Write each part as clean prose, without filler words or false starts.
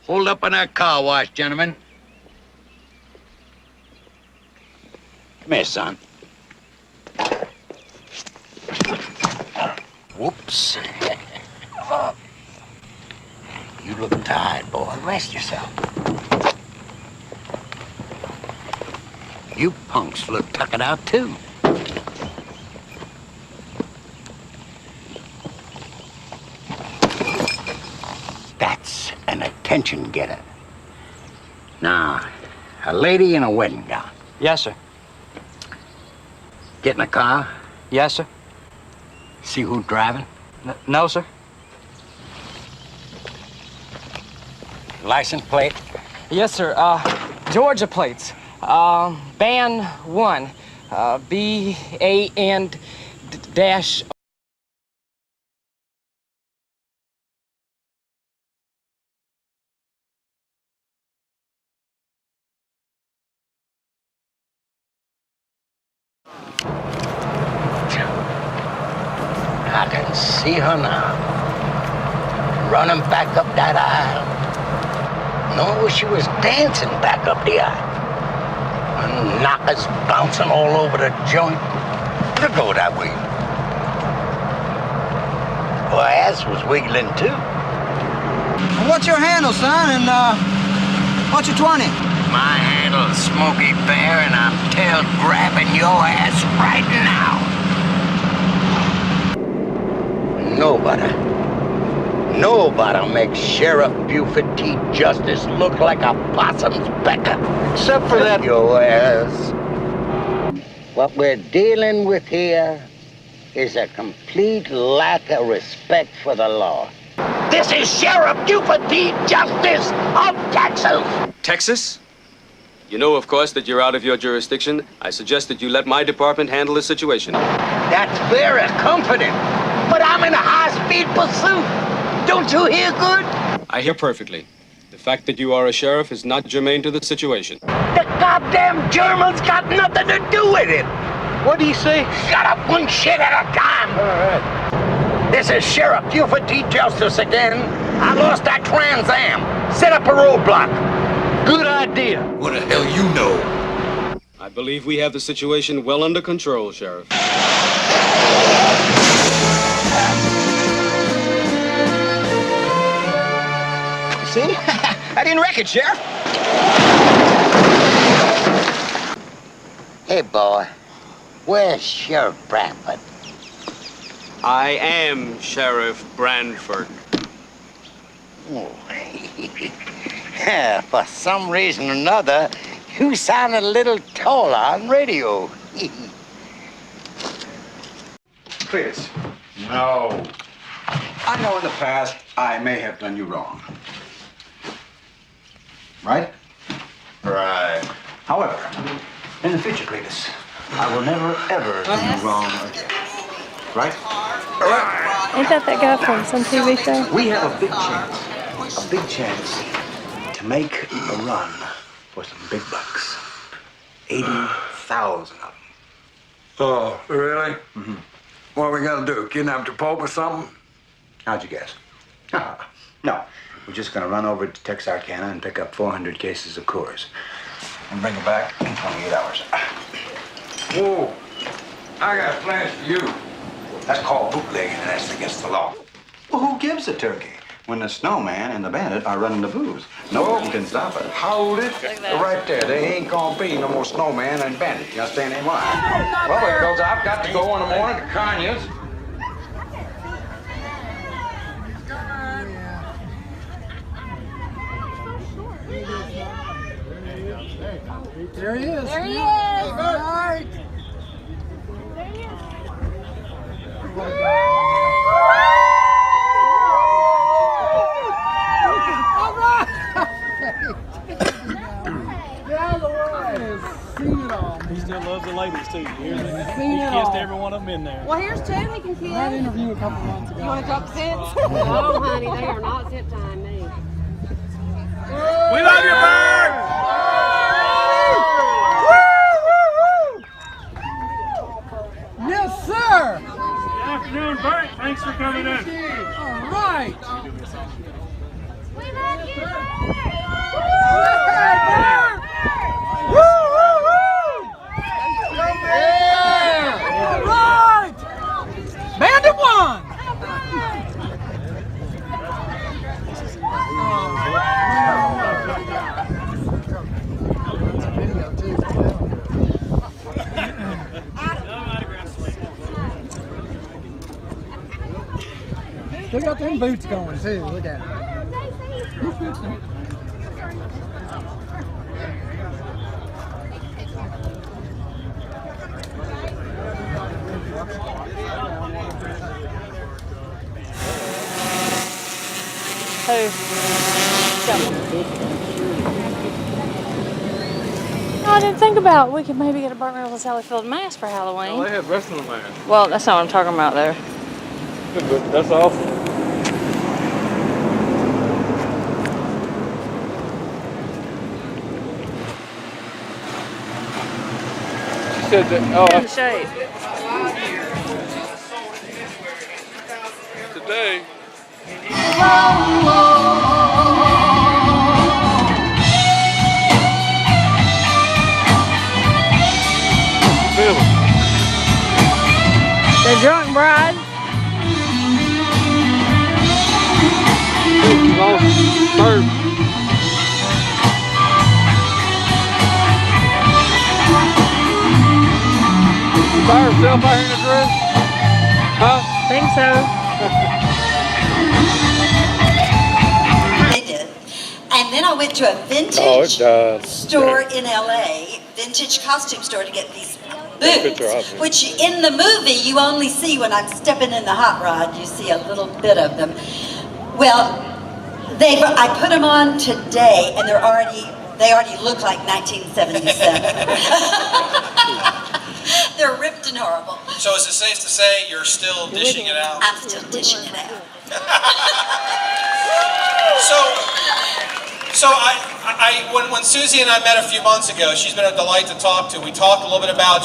Hold up in that car wash, gentlemen. Come here, son. Whoops. You look tired, boy. Rest yourself. You punks look tuckered out, too. That's an attention getter. Now, a lady in a wedding gown. Yes, sir. Get in the car. Yes, sir. See who's driving? No, sir. License plate? Yes, sir. Georgia plates. Band 1. BAN dash. I can see her now, running back up that aisle. No, she was dancing back up the aisle. And knockers bouncing all over the joint. It'll go that way. Her ass was wiggling too. What's your handle, son? And what's your 20? My handle's Smokey Bear, and I'm tail grabbing your ass right now. Nobody makes Sheriff Buford T. Justice look like a possum's pecker. Except for that. Your ass. What we're dealing with here is a complete lack of respect for the law. This is Sheriff Buford T. Justice of Texas. Texas? You know, of course, that you're out of your jurisdiction. I suggest that you let my department handle the situation. That's very comforting. But I'm in a high-speed pursuit. Don't you hear good? I hear perfectly. The fact that you are a sheriff is not germane to the situation. The goddamn Germans got nothing to do with it. What do you say? Shut up one shit at a time. All right. This is Sheriff Buford T. Justice again. I lost that Trans Am. Set up a roadblock. Good idea. What the hell you know? I believe we have the situation well under control, Sheriff. See? I didn't wreck it, Sheriff. Hey, boy. Where's Sheriff Bradford? I am Sheriff Branford. Oh. Yeah, for some reason or another, you sound a little taller on radio. Chris. No. I know in the past I may have done you wrong. Right? Right. However, in the future, Cletus, I will never, ever do you wrong again. Right? Ain't that guy from some TV show? We have a big chance to make a run for some big bucks. 80,000 of them. Oh, really? Mm-hmm. What are we gonna do? Kidnap the Pope or something? How'd you guess? No, we're just gonna run over to Texarkana and pick up 400 cases of Coors and bring it back in 28 hours. Whoa, I got plans for you. That's called bootlegging, and that's against the law. Well, who gives a turkey when the snowman and the bandit are running the booze? No one can stop us. Hold it. Right there. There ain't gonna be no more snowman and bandit. You understand that? Why? Well, because I've got to go in the morning to Conyers. There he is. There he is. All right. There he is. All right. Down the way. Seen it all. He still loves the ladies too. He Seen it kissed all. every one of them in there. Well, here's two we can kiss. I had an interview a couple months ago. You want to talk sense? No, honey, they are not zip tying me. We love you, Bird! Yes, sir. Good afternoon, Bert. Thanks for coming in. All right. Bandit won! They got them boots going too. Look at it. I didn't think about we could maybe get a Burt Reynolds and Sally Field mask for Halloween. Oh, they have wrestling masks. Well, that's not what I'm talking about there. That's awful. She said that. Oh, In the shade. today. Feel it. The drunk bride. She lost Bird. She by herself out here in the dress? Huh? Think so. They did. And then I went to a vintage store in LA, vintage costume store, to get these boots, which in the movie you only see when I'm stepping in the hot rod. You see a little bit of them. Well, I put them on today, and they already look like 1977. They're ripped and horrible. So is it safe to say you're still dishing it out? I'm still dishing it out. So when Susie and I met a few months ago, she's been a delight to talk to. We talked a little bit about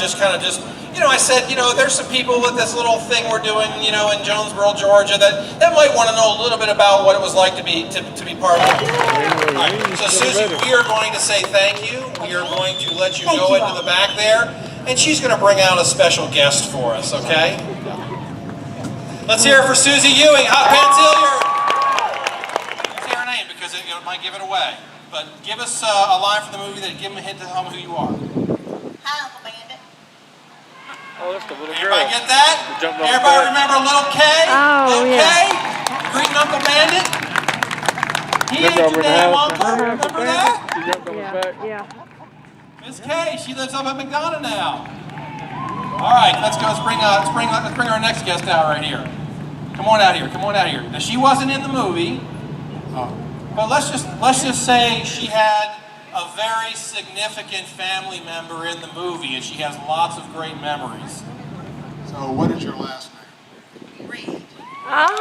I said, there's some people with this little thing we're doing, in Jonesboro, Georgia, that might want to know a little bit about what it was like to be part of it. All right. So Susie, we are going to say thank you. We are going to let you go into the back there, and she's going to bring out a special guest for us, okay? Let's hear it for Susie Ewing, Hot Pants Hilliard. Say her name because it might give it away. But give us a line from the movie that give them a hint to tell them who you are. Hi, Uncle Bandit. Oh, that's the little girl. Everybody get that? Everybody remember Little K? Oh, Little yeah. K? Greeting Uncle Bandit? He ain't your damn uncle. Remember that? She jumped on his back. Yeah. Miss K, she lives up at McDonough now. All right, let's go. Let's bring our next guest out right here. Come on out here. Come on out here. Now, she wasn't in the movie, but let's just say she had a very significant family member in the movie, and she has lots of great memories. So, what is your last name? Reed. Oh!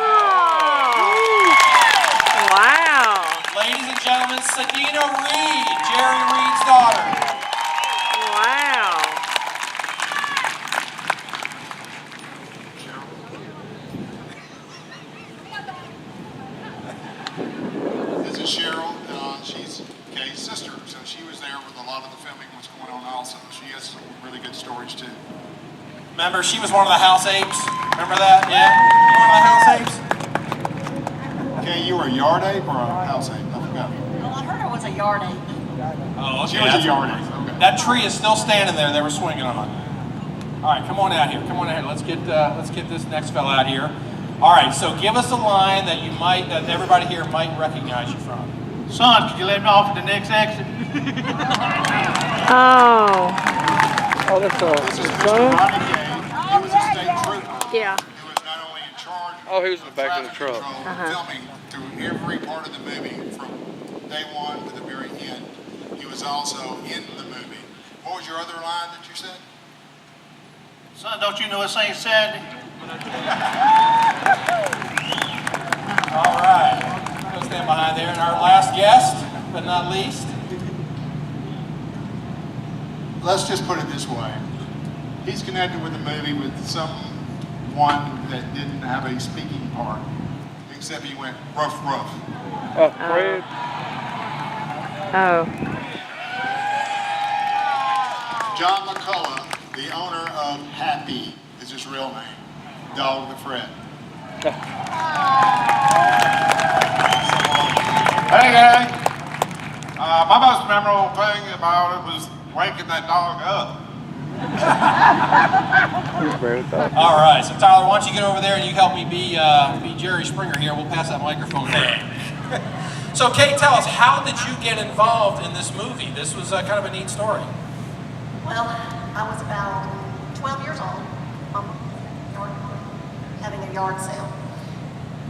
Wow! Ladies and gentlemen, Sadina Reed, Jerry Reed's daughter. Wow! This is Cheryl. She's Kay's sister, so she was there with a lot of the filming what's going on also. She has some really good stories too. Remember, she was one of the house apes. Remember that? Yeah? You one of the house apes? Kay, you were a yard ape or a house ape? I forgot. Well, I heard it was a yard ape. Oh, okay. She was a yard ape. Okay. That tree is still standing there. They were swinging on it. All right, come on out here. Come on out here. Let's get this next fella out here. All right, so give us a line that that everybody here might recognize you from. Son, could you let me off at the next exit? Oh. Oh, that's This is Mr. Ronnie Gay. He was a state trooper. Yeah. He was not only in charge Oh, he was in the back of the truck. filming through every part of the movie from day one to the very end. He was also in the movie. What was your other line that you said? Son, don't you know it's St. Saturday? All right. Go stand behind there. And our last guest, but not least. Let's just put it this way. He's connected with the movie with someone that didn't have a speaking part. except he went rough, rough. Fred. Oh. John McCullough, the owner of Happy, is his real name. Dog with Fred. Hey, gang. My most memorable thing about it was waking that dog up. All right, so Tyler, why don't you get over there and you help me be Jerry Springer here. We'll pass that microphone down. So, Kate, tell us, how did you get involved in this movie? This was kind of a neat story. Well, I was about 12 years old, having a yard sale.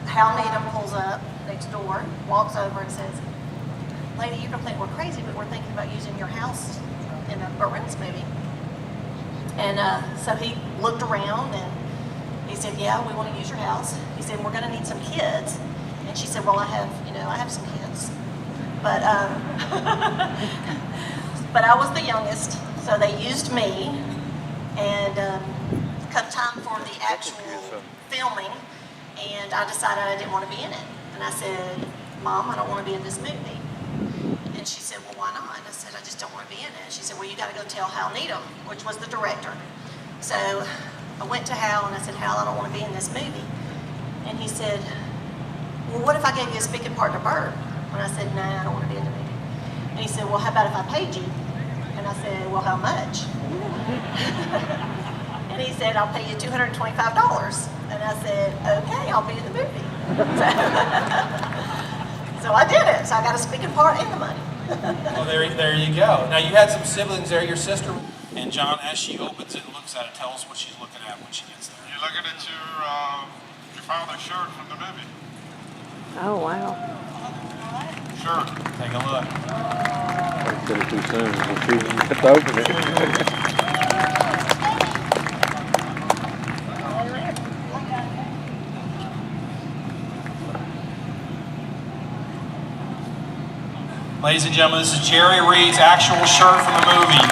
Hal Needham pulls up next door, walks over and says, "Lady, you're gonna think we're crazy, but we're thinking about using your house in a Burns movie." And so he looked around and he said, "Yeah, we want to use your house." He said, "We're gonna need some kids." And she said, "Well, I have some kids, but but I was the youngest, so they used me. And come time for the actual filming, and I decided I didn't want to be in it. And I said, "Mom, I don't want to be in this movie." And she said, "Well, why not?" And I said, "I just don't want to be in it." And she said, "Well, you got to go tell Hal Needham," which was the director. So I went to Hal and I said, "Hal, I don't want to be in this movie." And he said, "Well, what if I gave you a speaking part to Bert?" And I said, "No, I don't want to be in the movie." And he said, "Well, how about if I paid you?" And I said, "Well, how much?" And he said, "I'll pay you $225. And I said, "Okay, I'll be in the movie." So I did it. So I got a speaking part and the money. Well, there you go. Now, you had some siblings there, your sister. And John, as she opens it and looks at it, tell us what she's looking at when she gets there. You're looking at your father's shirt from the movie. Oh, wow. Sure. Take a look. I said it too soon. We'll see when you have to open it. Ladies and gentlemen, this is Jerry Reed's actual shirt from the movie.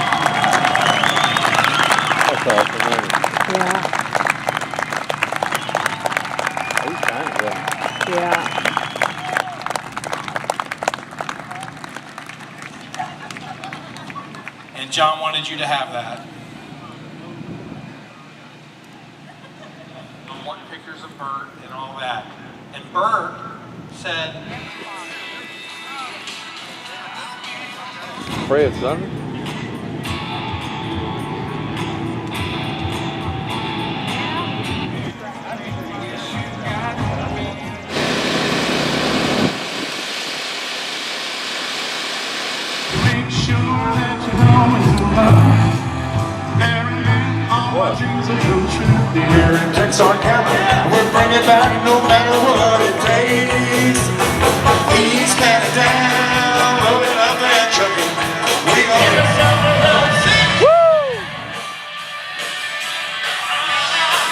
That's awesome, man. Yeah. He's kind of well. Yeah. And John wanted you to have that. More pictures of Bert and all that. And Bert said, Fred, son. Make sure that you know it's love. All dreams are true. Here in Texarkana, we'll bring it back no matter what it takes. East Canada down, rolling up and chugging. We gonna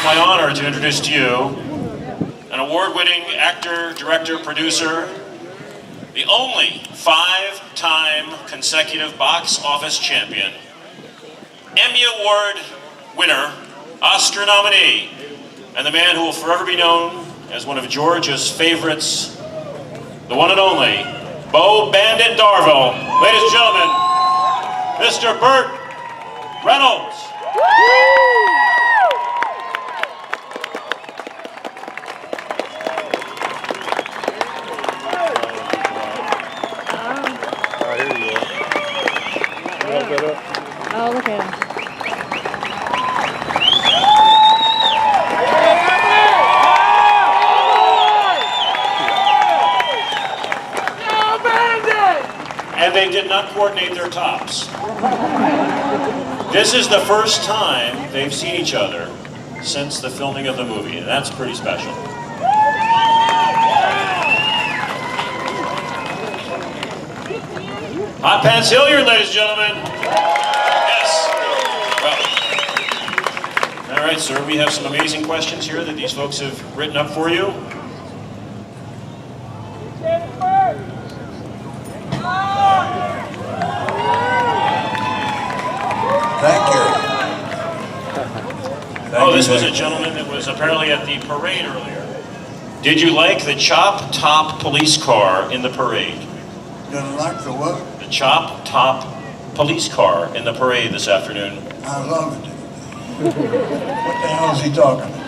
My honor to introduce to you an award-winning actor, director, producer, the only 5-time consecutive box office champion, Emmy Award winner, Oscar nominee, and the man who will forever be known as one of Georgia's favorites, the one and only Bo Bandit Darville. Ladies and gentlemen, Mr. Burt Reynolds. Oh, look at him. And they did not coordinate their tops. This is the first time they've seen each other since the filming of the movie, and that's pretty special. Hot Pants Hilliard, ladies and gentlemen. Yes. Well. All right, sir, we have some amazing questions here that these folks have written up for you. Thank you. Oh, this was a gentleman that was apparently at the parade earlier. Did you like the chop top police car in the parade? Did I like the what? The chop top police car in the parade this afternoon. I loved it. What the hell is he talking about?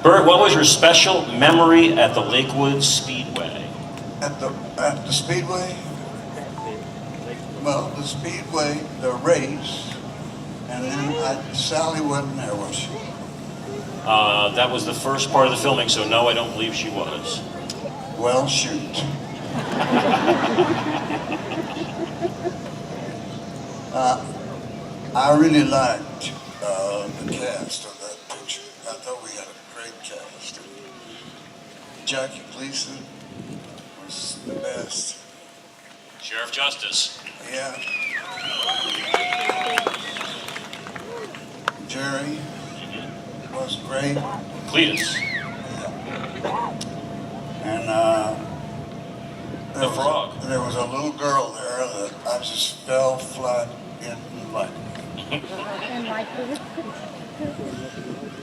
Bert, what was your special memory at the Lakewood Speedway? At the Speedway? Well, the Speedway, the race, and then Sally wasn't there, was she? That was the first part of the filming, so no, I don't believe she was. Well, shoot. I really liked the cast of that picture. I thought we had a great cast. Jackie Gleason was the best. Sheriff Justice. Yeah. Jerry was great. Cletus. And the frog. There was a little girl there that I just fell flat in like.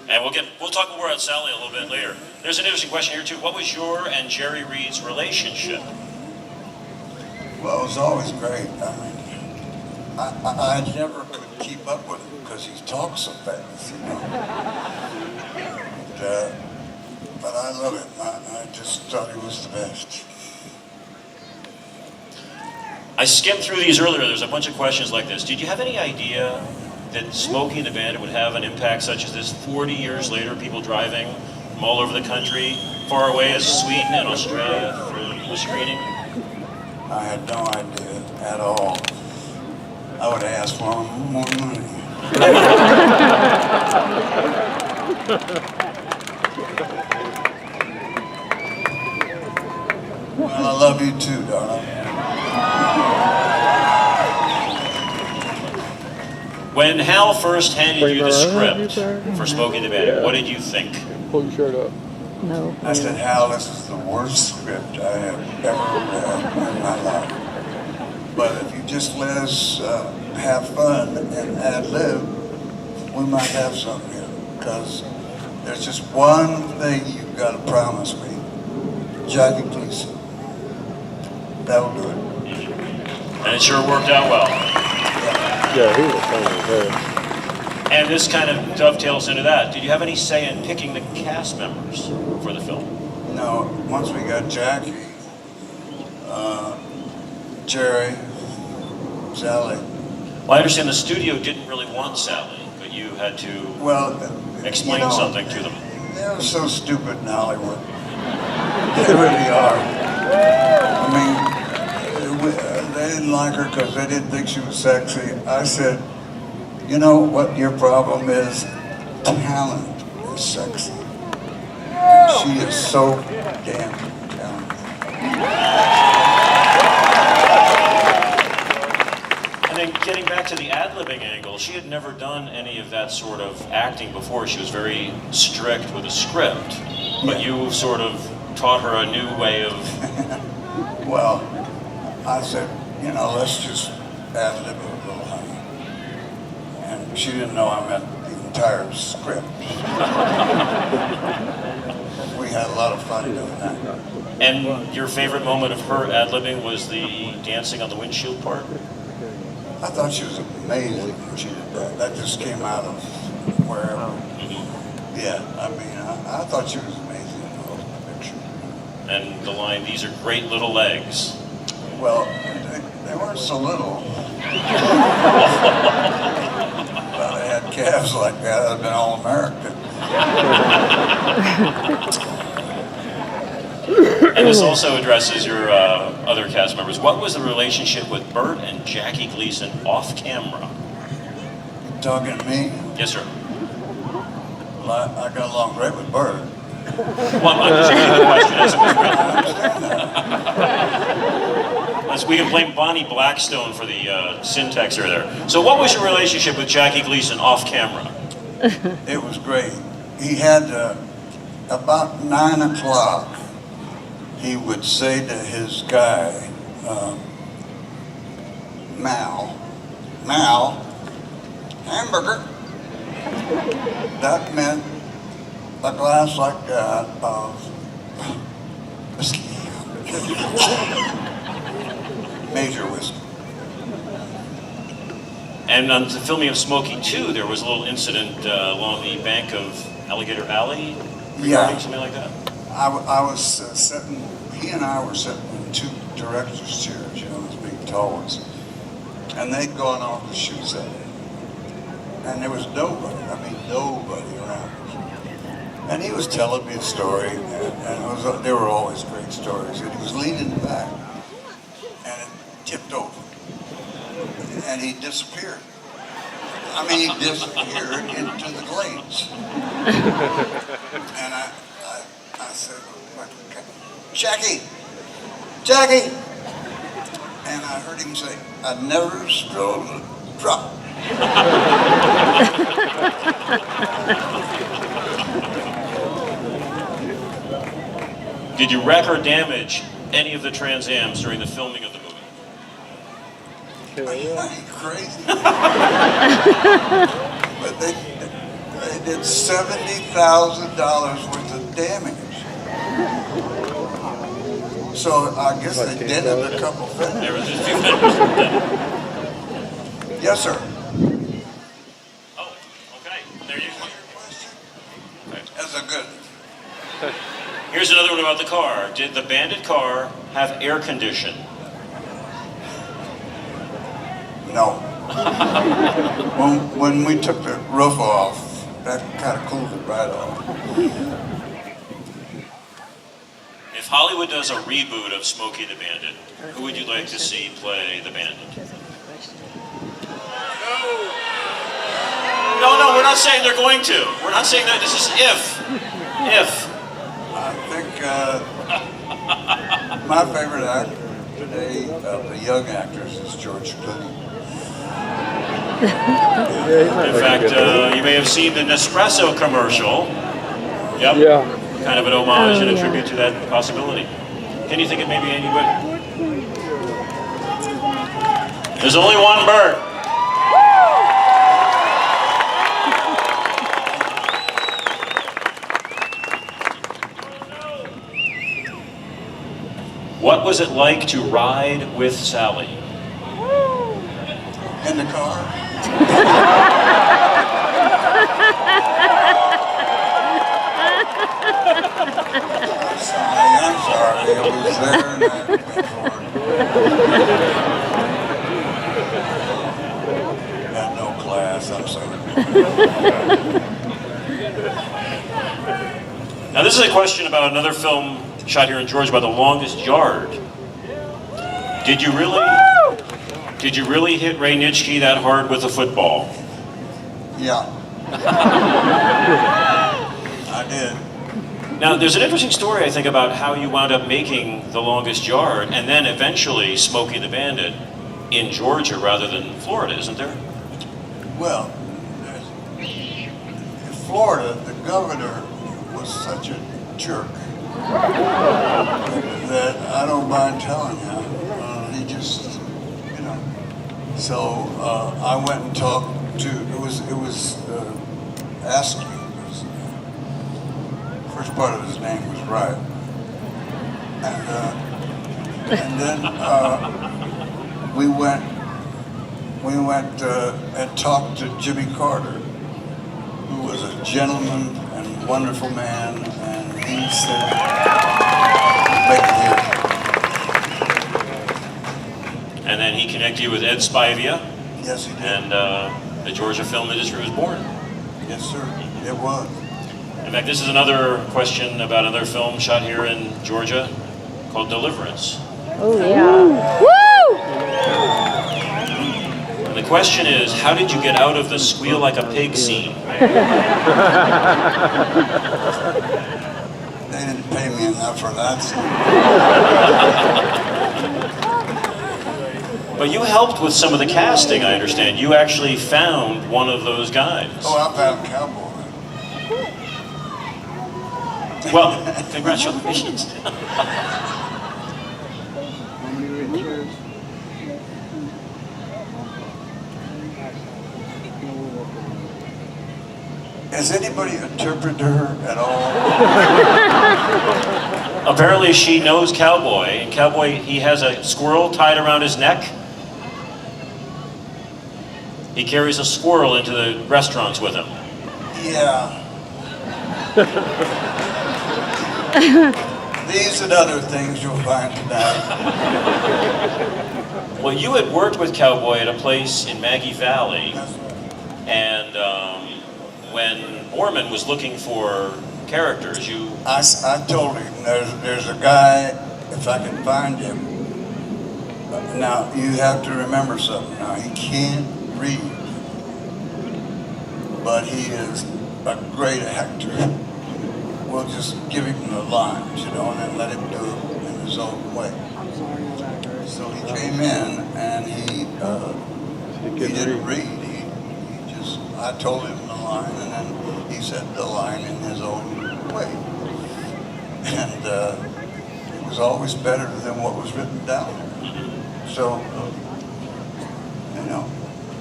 And we'll talk more about Sally a little bit later. There's an interesting question here too. What was your and Jerry Reed's relationship? Well, it was always great. I mean, I never could keep up with him because he talks so fast, you know. But I love him. I just thought he was the best. I skimmed through these earlier. There's a bunch of questions like this. Did you have any idea that Smokey and the Bandit would have an impact such as this 40 years later, people driving from all over the country, far away as Sweden and Australia for the screening? I had no idea at all. I would have asked for more money. Well, I love you too, darling. When Hal first handed you the script for Smokey and the Bandit, what did you think? Pull your shirt up. No. I said, Hal, this is the worst script I have ever read in my life. But if you just let us have fun and ad-lib, we might have something here. Because there's just one thing you've got to promise me. Jackie Gleason. That'll do it. And it sure worked out well. Yeah, he was funny. And this kind of dovetails into that. Did you have any say in picking the cast members for the film? No, once we got Jackie, Jerry, Sally. Well, I understand the studio didn't really want Sally, but you had to explain something to them. They're so stupid in Hollywood. They really are. I mean, they didn't like her because they didn't think she was sexy. I said, you know what your problem is? Talent is sexy. And she is so damn talented. And then getting back to the ad-libbing angle, she had never done any of that sort of acting before. She was very strict with a script, but you sort of taught her a new way of... Well, I said, you know, let's just ad-lib it a little, honey. And she didn't know I meant the entire script. We had a lot of fun doing that. And your favorite moment of her ad-libbing was the dancing on the windshield part? I thought she was amazing when she did that. That just came out of wherever. Yeah, I mean, I thought she was amazing in the whole picture. And the line, these are great little legs. Well, they weren't so little. Well, they had calves like that. I'd have been all-American. And this also addresses your other cast members. What was the relationship with Bert and Jackie Gleason off camera? You talking to me? Yes, sir. Well, I got along great with Bert. Well, I'm just asking the question as it was written. I understand that. We can blame Bonnie Blackstone for the syntax error there. So what was your relationship with Jackie Gleason off camera? It was great. He had, about 9 o'clock, he would say to his guy, Mal. Mal, hamburger. That meant a glass like that of whiskey. Major whiskey. And on the filming of Smokey 2, there was a little incident along the bank of Alligator Alley regarding something like that? I was sitting, he and I were sitting in two director's chairs, you know, those big tall ones. And they'd gone off to shoot something. And there was nobody, I mean nobody around us. And he was telling me a story, and they were always great stories. And he was leaning back, and it tipped over. And he disappeared. I mean, he disappeared into the glades. And I said, Jackie! Jackie! And I heard him say, I never strolled a drop. Did you wreck or damage any of the Trans Ams during the filming of the movie? Are you crazy? But they did $70,000 worth of damage. So I guess they dented a couple things. There was just 2 fenders. Yes, sir. Oh, okay. There you go. That's a good. Here's another one about the car. Did the Bandit car have air conditioning? No. when we took the roof off, that kind of cooled it right off. If Hollywood does a reboot of Smokey the Bandit, who would you like to see play the Bandit? No, we're not saying they're going to. We're not saying that. This is if. If. I think my favorite actor today of the young actors is George Clooney. In fact, you may have seen the Nespresso commercial. Yep. Yeah. Kind of an homage and a tribute to that possibility. Can you think of maybe anybody? There's only one bird. What was it like to ride with Sally? In the car. I'm sorry. I was there and I went for it. Got no class. I'm sorry. Now this is a question about another film shot here in Georgia by The Longest Yard. Did you really hit Ray Nitschke that hard with a football? Yeah. I did. Now there's an interesting story I think about how you wound up making The Longest Yard and then eventually Smokey the Bandit in Georgia rather than Florida, isn't there? Well, in Florida, the governor was such a jerk that I don't mind telling you. He just, you know. So I went and talked to. It was Askew. First part of his name was right. And then we went and talked to Jimmy Carter, who was a gentleman and wonderful man, and he said, make it here. And then he connected you with Ed Spivia. Yes, he did. And the Georgia film industry was born. Yes, sir, it was. In fact, this is another question about another film shot here in Georgia called Deliverance. Oh, yeah. Woo! And the question is, how did you get out of the squeal like a pig scene? They didn't pay me enough for that. But you helped with some of the casting, I understand. You actually found one of those guys. Oh, I found Cowboy. Well, congratulations. Is anybody interpreter at all? Apparently she knows Cowboy, and Cowboy, he has a squirrel tied around his neck. He carries a squirrel into the restaurants with him. Yeah. These and other things you'll find tonight. Well, you had worked with Cowboy at a place in Maggie Valley, and when Borman was looking for characters, you... I told him, there's a guy, if I can find him. Now, you have to remember something. Now, he can't read, but he is a great actor. We'll just give him the lines, you know, and then let him do it in his own way. So he came in, and he didn't read. I told him the line, and then he said the line in his own way. And it was always better than what was written down there. So, you know,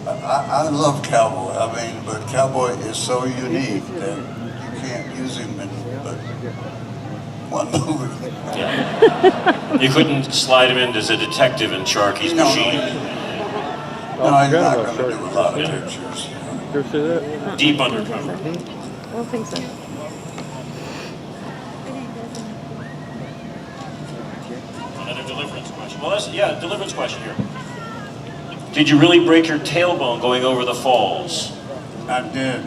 I love Cowboy. I mean, but Cowboy is so unique that you can't use him in but one movie. Yeah. You couldn't slide him in as a detective in Sharky's Machine. No, he's not going to do a lot of pictures. Deep undercover. I don't think so. Another deliverance question. Well, that's, deliverance question here. Did you really break your tailbone going over the falls? I did.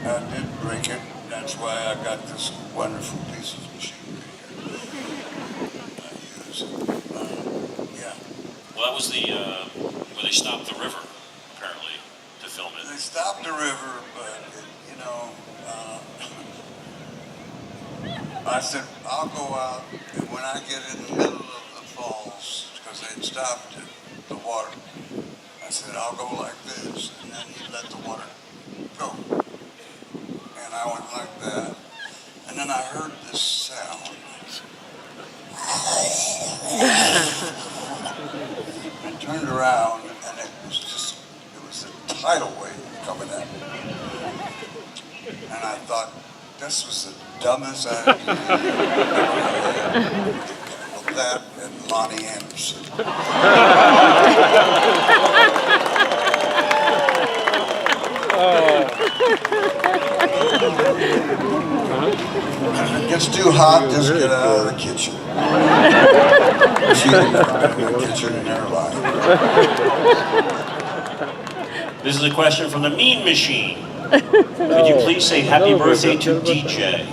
I did break it. That's why I got this wonderful piece of machinery here. I use it. Yeah. Well, that was the, where they stopped the river, apparently, to film it. They stopped the river, but, you know, I said, I'll go out, and when I get in the middle of the falls, because they'd stopped the water, I said, I'll go like this, and then he let the water go. And I went like that, and then I heard this sound. I turned around, and it was a tidal wave coming at me. And I thought, this was the dumbest idea I've ever had. That and Lonnie Anderson. If it gets too hot, just get out of the kitchen. She didn't come in the kitchen in her life. This is a question from the Mean Machine. Could you please say happy birthday to DJ?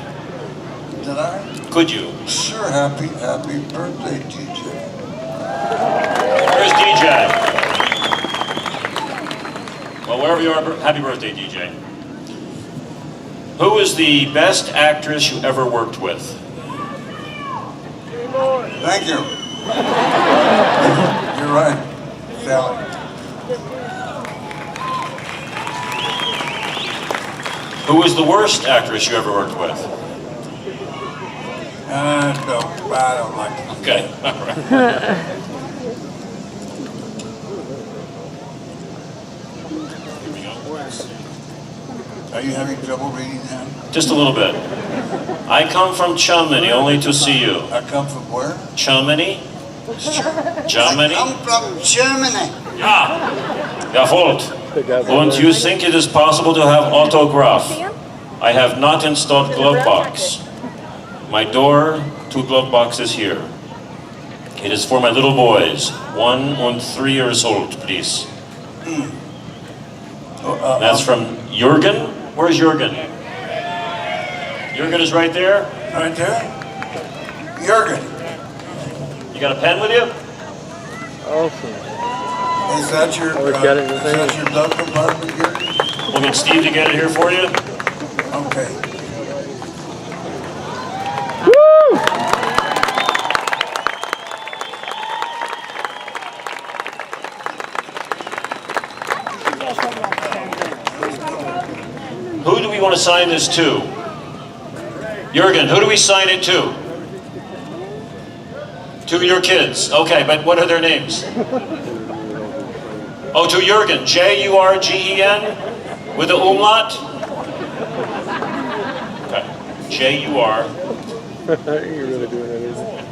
Did I? Could you? Sure, happy birthday, DJ. Where's DJ? Well, wherever you are, happy birthday, DJ. Who is the best actress you ever worked with? Thank you. You're right, Sally. Who is the worst actress you ever worked with? No, I don't like it. Okay, all right. Are you having trouble reading them? Just a little bit. I come from Germany only to see you. I come from where? Germany? Germany? I come from Germany. Ja, jawohl. And you think it is possible to have autograph? I have not installed Glovebox. My door to Glovebox is here. It is for my little boys, 1 and 3 years old, please. That's from Jürgen. Where's Jürgen? Jürgen is right there? Right there? Jürgen. You got a pen with you? Awesome. Is that your glove compartment, Jürgen? We'll get Steve to get it here for you. Okay. Woo! Who do we want to sign this to? Jürgen, who do we sign it to? To your kids. Okay, but what are their names? Oh, to Jürgen. J-U-R-G-E-N? With the umlaut? J-U-R. You're really doing that, isn't it?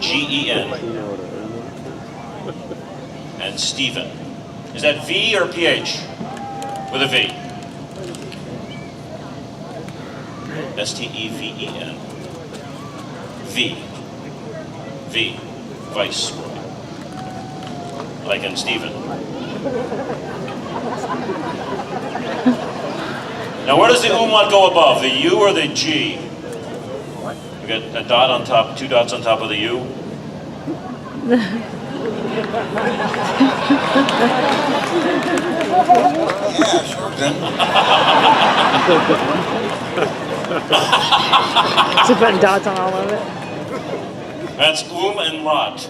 G-E-N. And Stephen. Is that V or PH? With a V. S-T-E-V-E-N. V. V. Vice. Like in Stephen. Now where does the umlaut go above? The U or the G? We got a dot on top, 2 dots on top of the U. Yeah, sure did. So putting dots on all of it. That's and lot.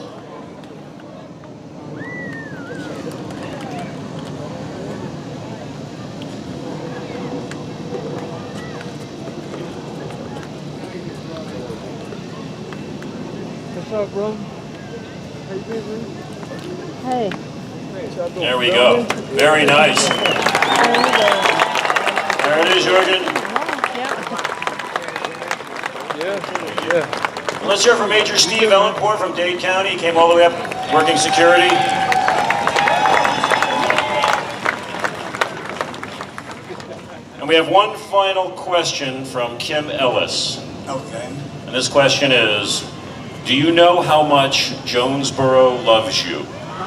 What's up, bro? How you doing, man? Hey. There we go. Very nice. There it is, Jürgen. Yeah. Let's hear from Major Steve Ellenport from Dade County. He came all the way up working security. And we have one final question from Kim Ellis. Okay. And this question is, do you know how much Jonesboro loves you? I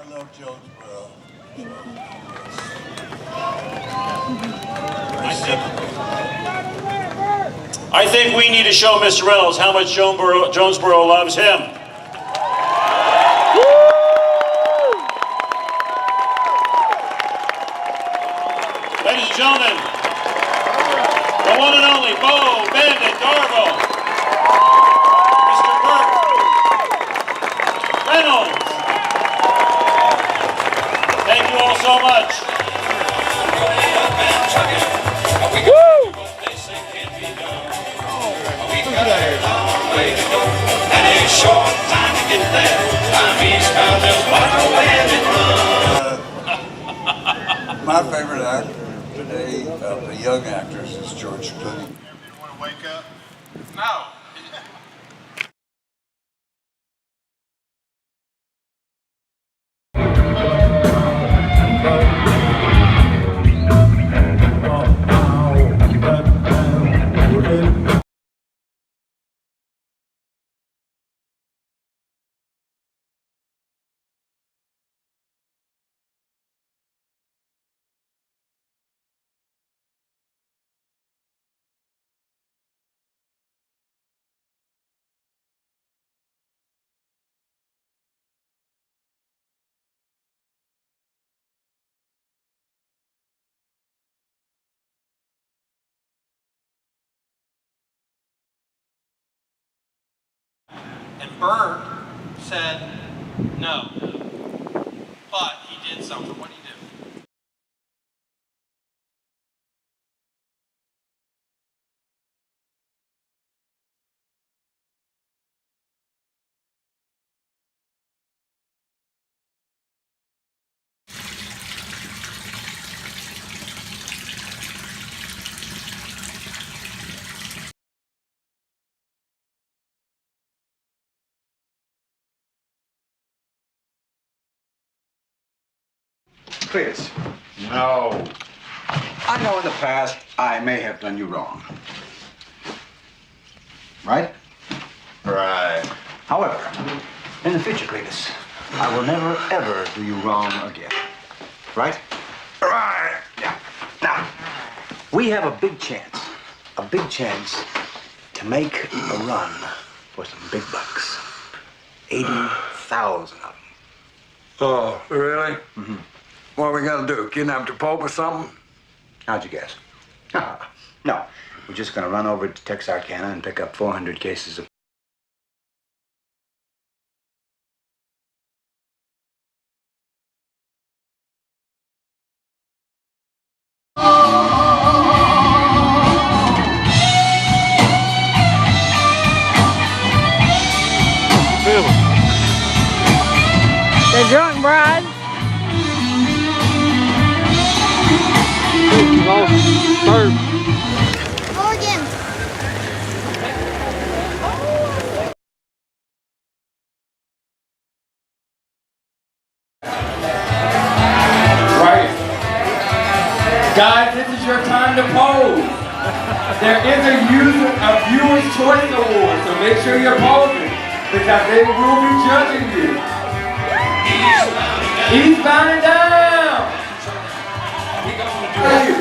love Jonesboro. I think we need to show Mr. Reynolds how much Jonesboro loves him. Ladies and gentlemen, the one and only Bandit Darbo, Mr. Burke Reynolds. Thank you all so much. My favorite actor today of the young actors is George Clooney. You want to wake up? No. And Bert said no, but he did something. What did he do? Cletus. No. I know in the past I may have done you wrong. Right? Right. However, in the future, Cletus, I will never, ever do you wrong again. Right? Right. Yeah. Now, we have a big chance to make a run for some big bucks. 80,000 of them. Oh, really? Mm-hmm. What are we gonna do? Kidnap the Pope or something? How'd you guess? No, we're just gonna run over to Texarkana and pick up 400 cases of... Guys, this is your time to pose. There is a viewer's choice award, so make sure you're posing because they will be judging you. Eastbound and down. How are you?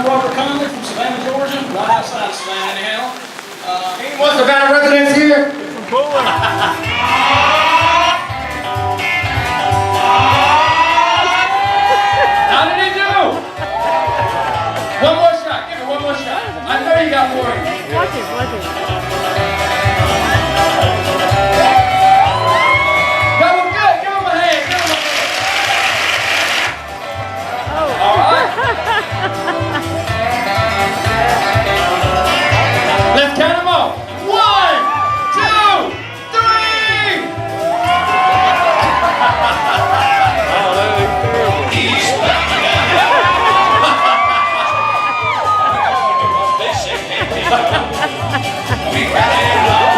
Robert Conley from Savannah, Georgia, right outside of Savannah, anyhow. Anyone Savannah residents here? How did he do? One more shot. Give it one more shot. I know you got more in you. Watch it, watch it. That was good. Give him a hand. Give him a hand. All right. Let's count them off. 1, 2, 3.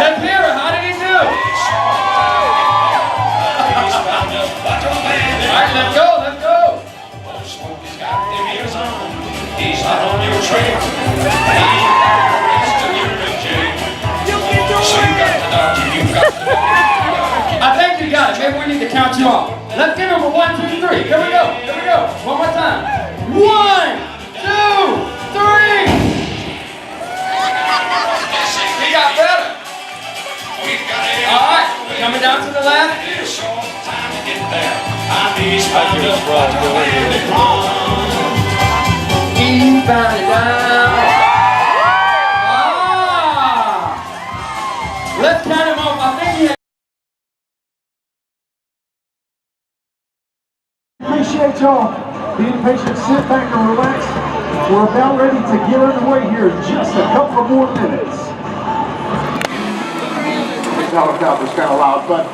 Let's hear it. How did he do? All right, let's go. Let's go. Smokey's got them ears on. He's not on your trail. I think you got it. Maybe we need to count you off. Let's give him a 1, 2, 3. Here we go. Here we go. One more time. 1, 2, 3. He got better. All right. Coming down to the left. Eastbound and down. Let's count him off. I think he had. Appreciate y'all being patient. Sit back and relax. We're about ready to get underway here in just a couple of more minutes. This helicopter's kind of loud, but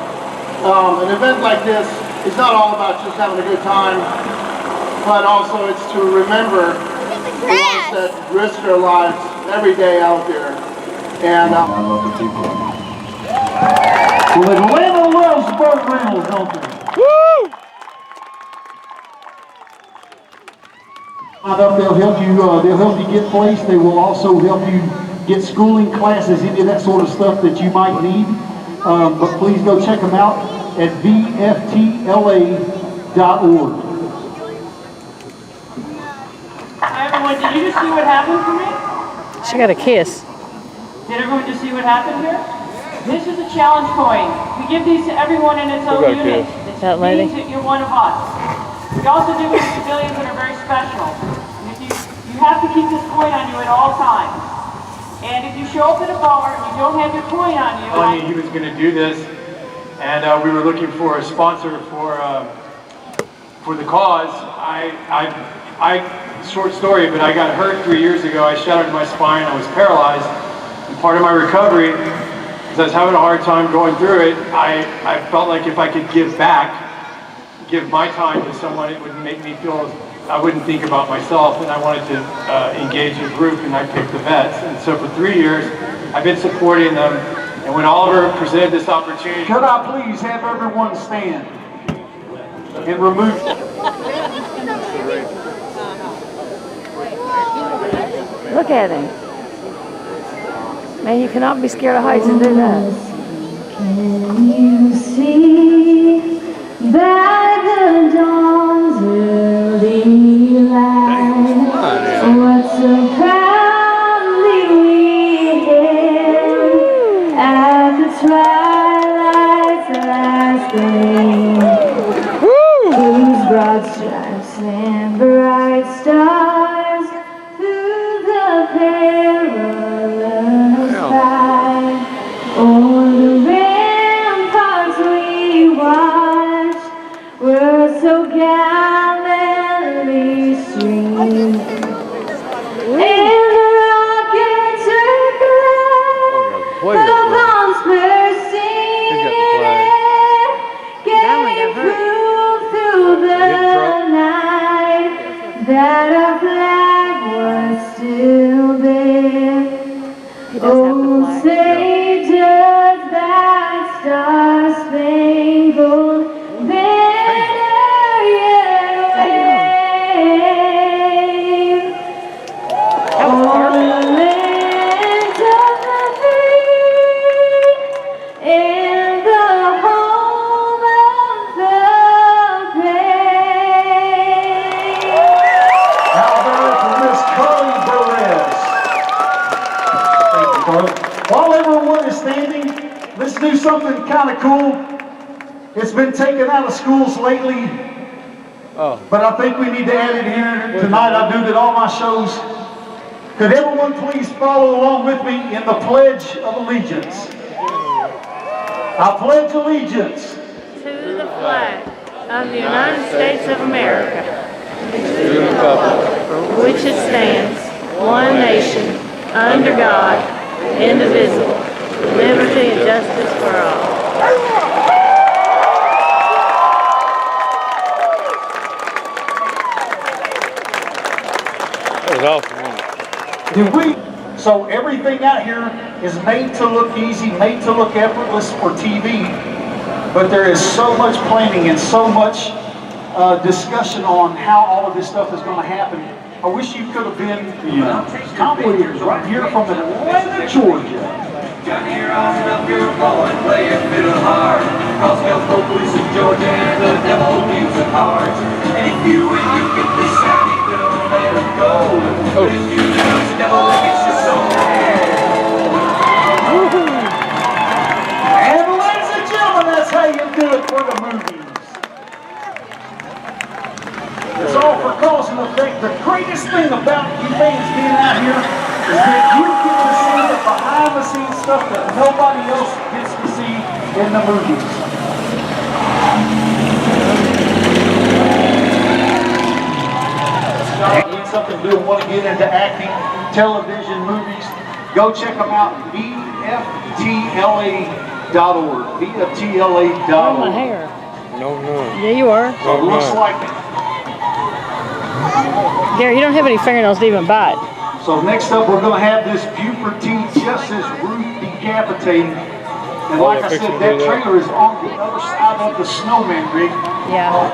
an event like this is not all about just having a good time, but also it's to remember the ones that risk their lives every day out there. And I love the people. Well, Atlanta loves Burt Reynolds, don't they? Woo! They'll help you get placed. They will also help you get schooling classes, any of that sort of stuff that you might need. But please go check them out at vftla.org. Hi everyone, did you just see what happened for me? She got a kiss. Did everyone just see what happened here? This is a challenge coin. We give these to everyone in its own unit. That lady. Means that you're one of us. We also do it with civilians that are very special. And if you have to keep this coin on you at all times. And if you show up at a bar and you don't have your coin on you... He was going to do this, and we were looking for a sponsor for the cause. Short story, but I got hurt 3 years ago. I shattered my spine. I was paralyzed. And part of my recovery, because I was having a hard time going through it, I felt like if I could give back, give my time to someone, it would make me feel I wouldn't think about myself, and I wanted to engage a group, and I picked the vets. And so for 3 years, I've been supporting them. And when Oliver presented this opportunity, could I please have everyone stand and remove? Look at him. Man, you cannot be scared of heights and do that. Can you see by the dawn's early light what so proudly we hailed at the twilight's last gleam, whose broad stripes and bright stars through the perilous fight o'er the ramparts we watched were so gallantly streamed, and the rockets circling upon bursting air gave proof through the night that our flag was still there. Oh, say does that star-spangled banner yet wave? do something kind of cool. It's been taken out of schools lately, but I think we need to add it here tonight. I do it at all my shows. Could everyone please follow along with me in the Pledge of Allegiance? I pledge allegiance to the flag of the United States of America, to the republic for which it stands, one nation, under God, indivisible, with liberty and justice for all. That was awesome. So everything out here is made to look easy, made to look effortless for TV, but there is so much planning and so much discussion on how all of this stuff is going to happen. I wish you could have been Tom Williams right here from Atlanta, Georgia. Down here on up your boy, play a fiddle hard. Crossville Police in Georgia and the devil music hard. And if you get this sound, don't let it go. But if you lose the devil, it gets your soul. And ladies and gentlemen, that's how you do it for the movies. It's all for cause and effect. The greatest thing about you fans being out here is that you get to see the behind the scenes stuff that nobody else gets to see in the movies. Need something to do and want to get into acting, television, movies, go check them out, bftla.org. bftla.org. Oh, my hair. No. Yeah, you are. So it looks like Gary, you don't have any fingernails to even bite. So next up, we're going to have this puberty justice Ruth decapitating. And like I said, that trailer is on the other side of the snowman rig. Yeah.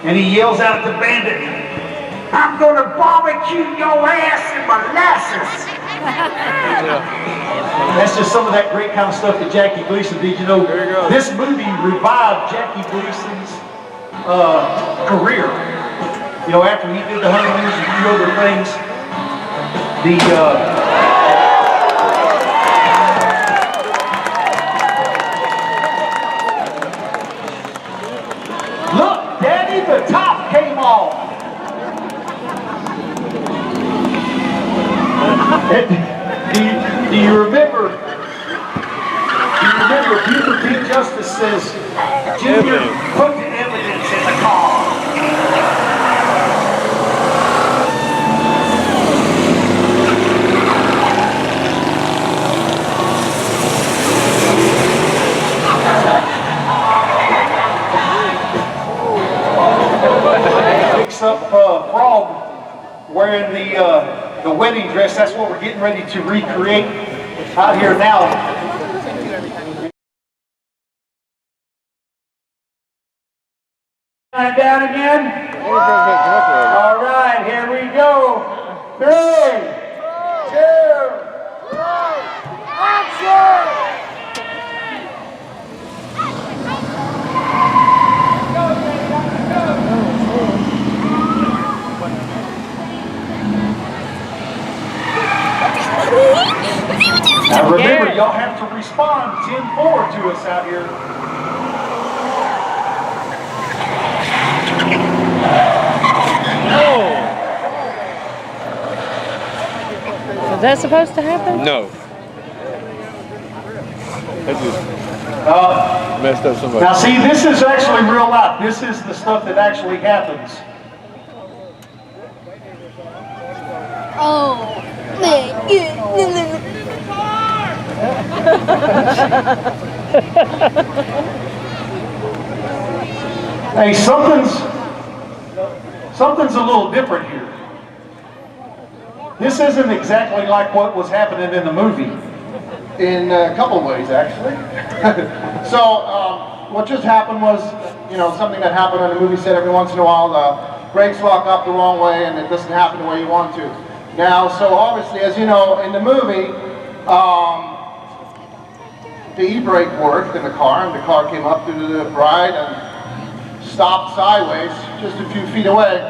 And he yells out at the bandit, "I'm going to barbecue your ass in molasses." That's just some of that great kind of stuff that Jackie Gleason did. You know, this movie revived Jackie Gleason's career. You know, after he did the Honeymooners and a few other things, look, Daddy, the top came off. Do you remember? Puberty Justice says, "Junior, put the evidence in the car." Picks up Frog wearing the wedding dress. That's what we're getting ready to recreate out here now. Down again. All right, here we go. 3, 2, 1, action! Now remember, y'all have to respond 10-4 to us out here. Is that supposed to happen? No. That just messed up somebody. Now see, this is actually real life. This is the stuff that actually happens. Oh. Hey, something's a little different here. This isn't exactly like what was happening in the movie. In a couple of ways, actually. So, what just happened was, something that happened on a movie set every once in a while. The brakes lock up the wrong way and it doesn't happen the way you want to. Now, so obviously, as you know, in the movie, the e-brake worked in the car, and the car came up to the bride and stopped sideways just a few feet away.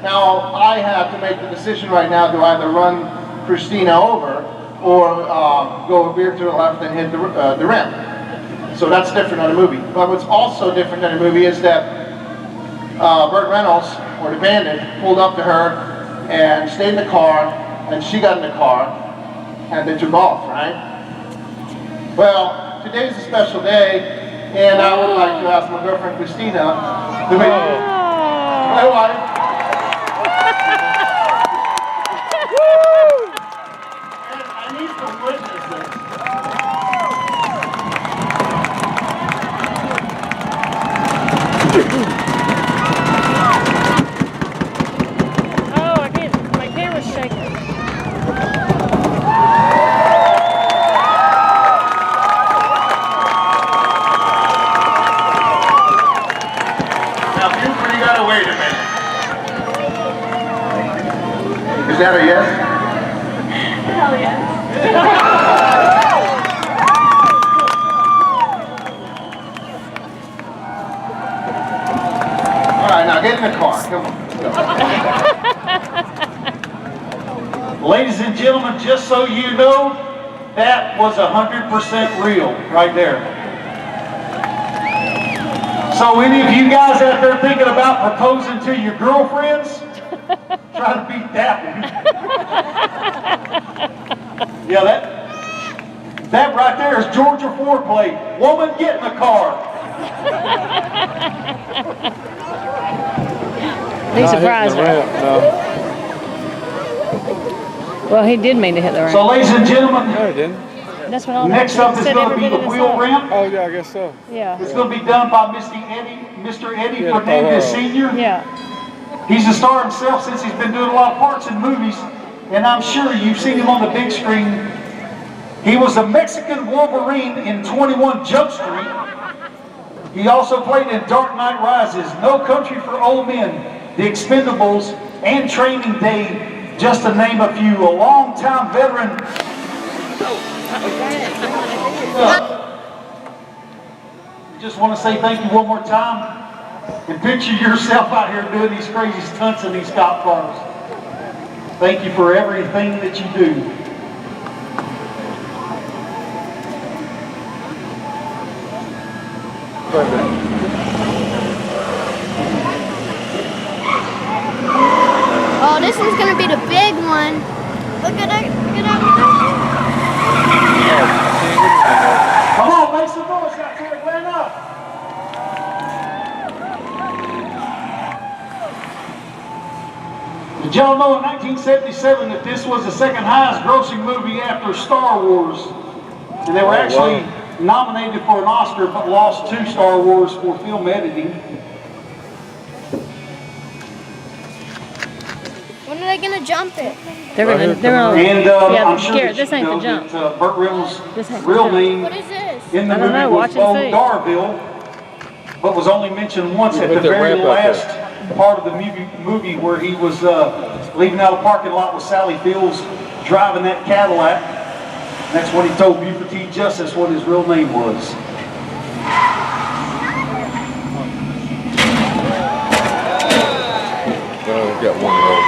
Now, I have to make the decision right now to either run Christina over or go veer to the left and hit the rim. So that's different on a movie. But what's also different than a movie is that Burt Reynolds, or the Bandit, pulled up to her and stayed in the car, and she got in the car, and they took off, right? Well, today's a special day, and I would like to ask my girlfriend Christina to make my wife. And I need some witnesses. Oh, I can't. My camera's shaking. Now, Buford, you gotta wait a minute. Is that a yes? Hell yes. All right, now get in the car. Come on. Ladies and gentlemen, just so you know, that was 100% real right there. So any of you guys out there thinking about proposing to your girlfriends, try to beat that one. Yeah, that right there is Georgia foreplay. Woman, get in the car. He surprised her. Well, he did mean to hit the ramp. So, ladies and gentlemen, No, it didn't. That's what all next up is going to be the wheel ramp. Oh, yeah, I guess so. Yeah. It's going to be done by Mr. Eddie Yeah, Fernandez Paul. Sr. Yeah. He's a star himself since he's been doing a lot of parts in movies, and I'm sure you've seen him on the big screen. He was a Mexican Wolverine in 21 Jump Street. He also played in Dark Knight Rises, No Country for Old Men, The Expendables, and Training Day, just to name a few. A long-time veteran. Just want to say thank you one more time, and picture yourself out here doing these crazy stunts in these cop cars. Thank you for everything that you do. Oh, this is gonna be the big one. Look at it, look at it. Come on, make some noise out there, Atlanta. Did y'all know in 1977 that this was the second highest grossing movie after Star Wars? And they were actually nominated for an Oscar but lost to Star Wars for film editing. When are they gonna jump it? They're gonna. And Yeah, I'm sure Garrett, that this you ain't know the jump. that Burt Reynolds' This ain't the real jump. name What is this? in the I don't movie know, was watch and Bo see. Darville, but was only mentioned once at Put the the very ramp up there. last part of the movie where he was leaving out a parking lot with Sally Fields driving that Cadillac. That's when he told Buford T. Justice what his real name was. Well, got one of those.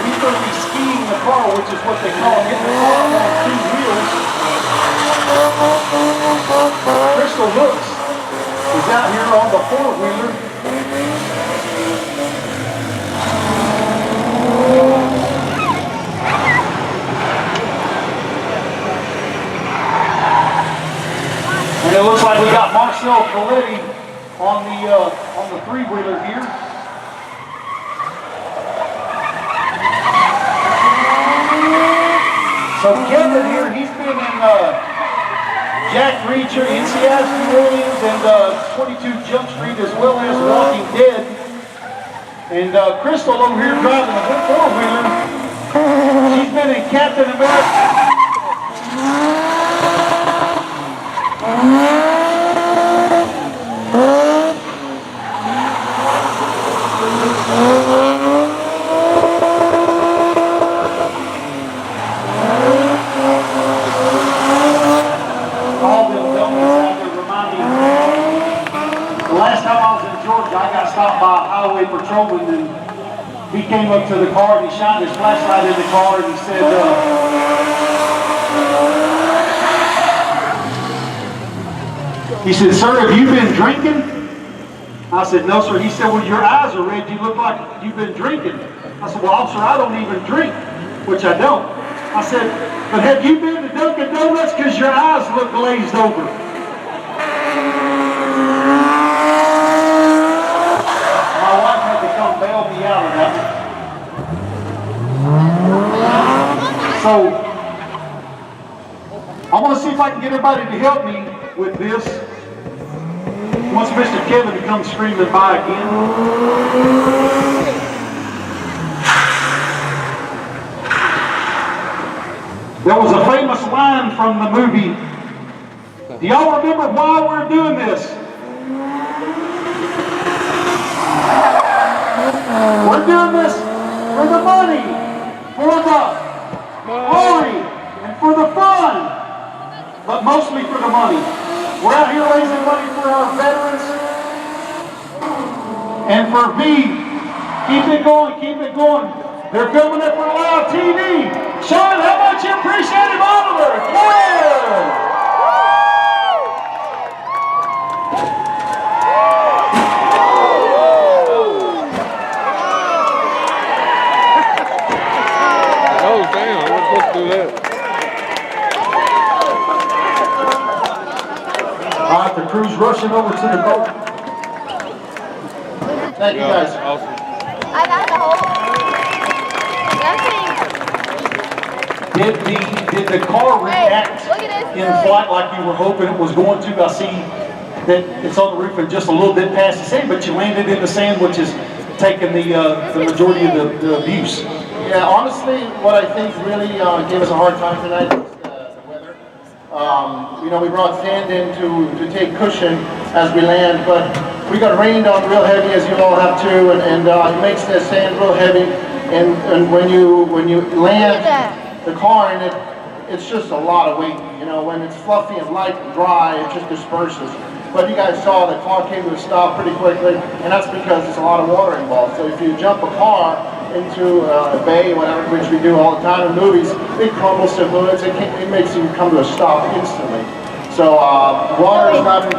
He's going to be skiing the car, which is what they call getting the car on two wheels. Crystal Hooks is out here on the four-wheeler. And it looks like we got Marcel Coletti on the three-wheeler here. So Kevin here, he's been in Jack Reacher, NCIS New Orleans, and 22 Jump Street, as well as Walking Dead. And Crystal over here driving the four-wheeler. She's been in Captain America. All them dummies out there remind me. The last time I was in Georgia, I got stopped by a highway patrolman, and he came up to the car and he shined his flashlight in the car and he said, He said, "Sir, have you been drinking?" I said, "No, sir." He said, "Well, your eyes are red. You look like you've been drinking." I said, "Well, officer, I don't even drink," which I don't. I said, "But have you been to Dunkin' Donuts? Because your eyes look glazed over." My wife had to come bail me out of that. So, I want to see if I can get everybody to help me with this. Once Mr. Kevin comes screaming by again. There was a famous line from the movie. Do y'all remember why we're doing this? We're doing this for the money, for the glory, and for the fun, but mostly for the money. We're out here raising money for our veterans and for me. Keep it going, keep it going. They're filming it for live TV. Sean, how much you appreciate him, Oliver? Yeah! Oh, damn, I wasn't supposed to do that. All right, the crew's rushing over to the boat. Thank you, guys. Awesome. I got the whole. Did the car react in flight like you were hoping it was going to? I see that it's on the roof and just a little bit past the sand, but you landed in the sand, which is taking the majority of the abuse. Yeah, honestly, what I think really gave us a hard time tonight was the weather. You know, we brought sand in to take cushion as we land, but we got rained on real heavy, as you all have too, and it makes the sand real heavy. And when you land the car in it, it's just a lot of weight. You know, when it's fluffy and light and dry, it just disperses. But you guys saw the car came to a stop pretty quickly, and that's because there's a lot of water involved. So if you jump a car into a bay, whatever, which we do all the time in movies, it crumbles to fluids. It makes you come to a stop instantly. So water is not.